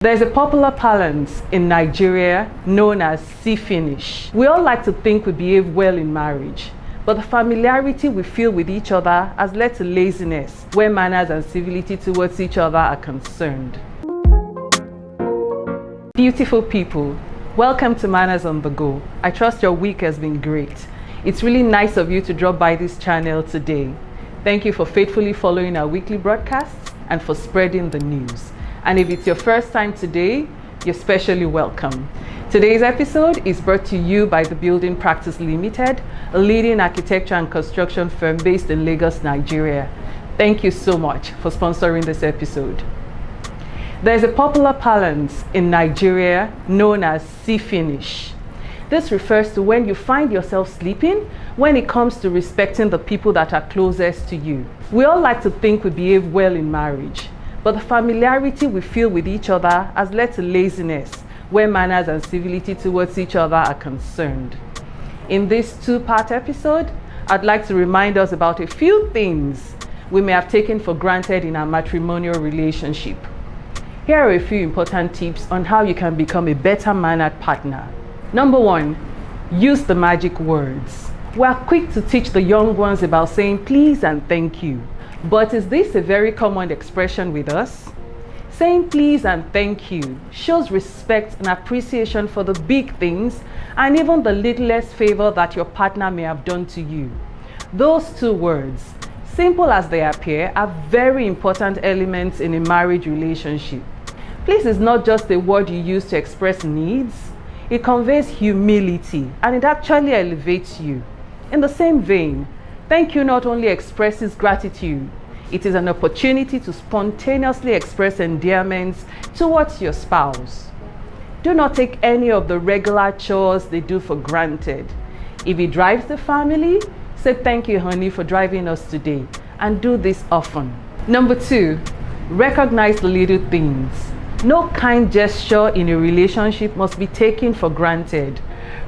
There's a popular parlance in Nigeria known as see finish. We all like to think we behave well in marriage, but the familiarity we feel with each other has led to laziness where manners and civility towards each other are concerned. Beautiful people, welcome to Manners on the Go. I trust your week has been great. It's really nice of you to drop by this channel today. Thank you for faithfully following our weekly broadcasts and for spreading the news. And if it's your first time today, you're especially welcome. Today's episode is brought to you by the Building Practice Limited, a leading architecture and construction firm based in Lagos, Nigeria. Thank you so much for sponsoring this episode. There's a popular parlance in Nigeria known as see finish. This refers to when you find yourself sleeping when it comes to respecting the people that are closest to you. We all like to think we behave well in marriage, but the familiarity we feel with each other has led to laziness where manners and civility towards each other are concerned. In this two-part episode, I'd like to remind us about a few things we may have taken for granted in our matrimonial relationship. Here are a few important tips on how you can become a better mannered partner. Number 1, use the magic words. We are quick to teach the young ones about saying please and thank you. But is this a very common expression with us? Saying please and thank you shows respect and appreciation for the big things and even the littlest favor that your partner may have done to you. Those two words, simple as they appear, are very important elements in a marriage relationship. Please is not just a word you use to express needs. It conveys humility and it actually elevates you. In the same vein, thank you not only expresses gratitude, it is an opportunity to spontaneously express endearments towards your spouse. Do not take any of the regular chores they do for granted. If he drives the family, say thank you honey for driving us today, and do this often. Number 2, recognize the little things. No kind gesture in a relationship must be taken for granted.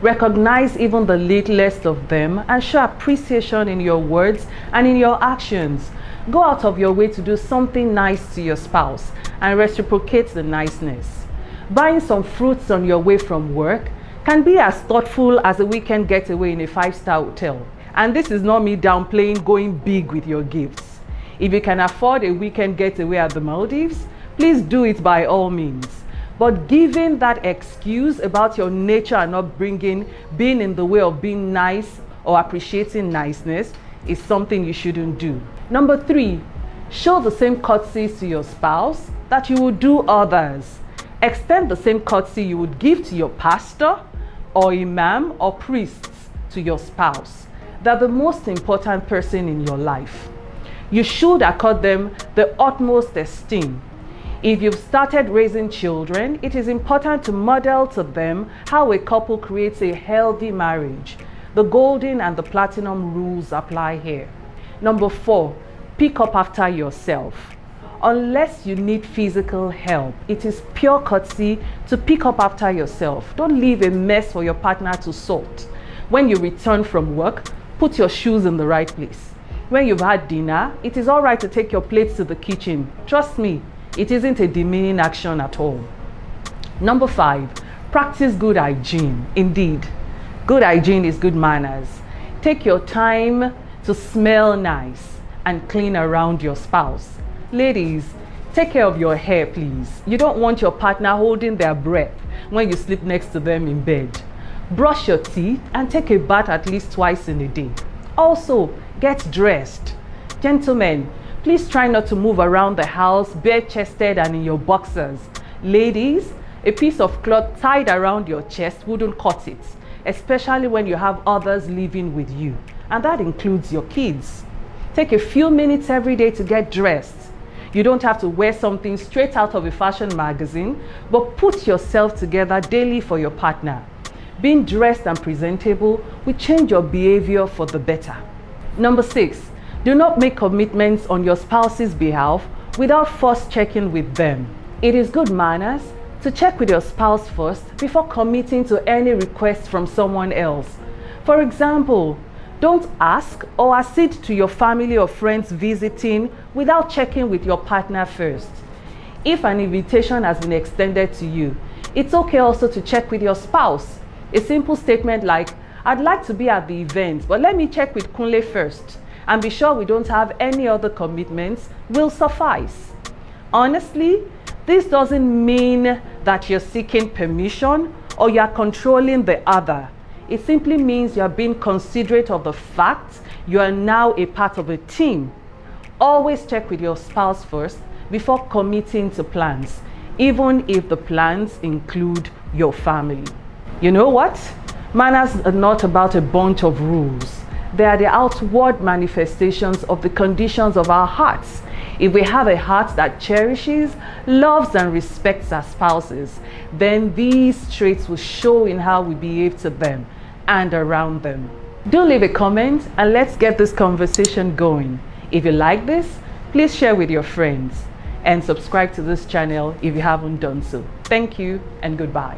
Recognize even the littlest of them and show appreciation in your words and in your actions. Go out of your way to do something nice to your spouse and reciprocate the niceness. Buying some fruits on your way from work can be as thoughtful as a weekend getaway in a 5-star hotel. And this is not me downplaying going big with your gifts. If you can afford a weekend getaway at the Maldives, please do it by all means. But giving that excuse about your nature and upbringing being in the way of being nice or appreciating niceness is something you shouldn't do. Number 3, show the same courtesies to your spouse that you would do others. Extend the same courtesy you would give to your pastor or imam or priests to your spouse. They're the most important person in your life. You should accord them the utmost esteem. If you've started raising children, it is important to model to them how a couple creates a healthy marriage. The golden and the platinum rules apply here. Number 4, pick up after yourself. Unless you need physical help, it is pure courtesy to pick up after yourself. Don't leave a mess for your partner to sort. When you return from work, put your shoes in the right place. When you've had dinner, it is all right to take your plates to the kitchen. Trust me, it isn't a demeaning action at all. Number 5, practice good hygiene. Indeed, good hygiene is good manners. Take your time to smell nice and clean around your spouse. Ladies, take care of your hair, please. You don't want your partner holding their breath when you sleep next to them in bed. Brush your teeth and take a bath at least twice in a day. Also, get dressed. Gentlemen, please try not to move around the house bare-chested and in your boxers. Ladies, a piece of cloth tied around your chest wouldn't cut it, especially when you have others living with you, and that includes your kids. Take a few minutes every day to get dressed. You don't have to wear something straight out of a fashion magazine, but put yourself together daily for your partner. Being dressed and presentable will change your behavior for the better. Number 6, do not make commitments on your spouse's behalf without first checking with them. It is good manners to check with your spouse first before committing to any request from someone else. For example, don't ask or accede to your family or friends visiting without checking with your partner first. If an invitation has been extended to you, it's okay also to check with your spouse. A simple statement like, "I'd like to be at the event, but let me check with Kunle first and be sure we don't have any other commitments," will suffice. Honestly, this doesn't mean that you're seeking permission or you're controlling the other. It simply means you're being considerate of the fact you are now a part of a team. Always check with your spouse first before committing to plans, even if the plans include your family. You know what? Manners are not about a bunch of rules. They are the outward manifestations of the conditions of our hearts. If we have a heart that cherishes, loves, and respects our spouses, then these traits will show in how we behave to them and around them. Do leave a comment and let's get this conversation going. If you like this, please share with your friends and subscribe to this channel if you haven't done so. Thank you and goodbye.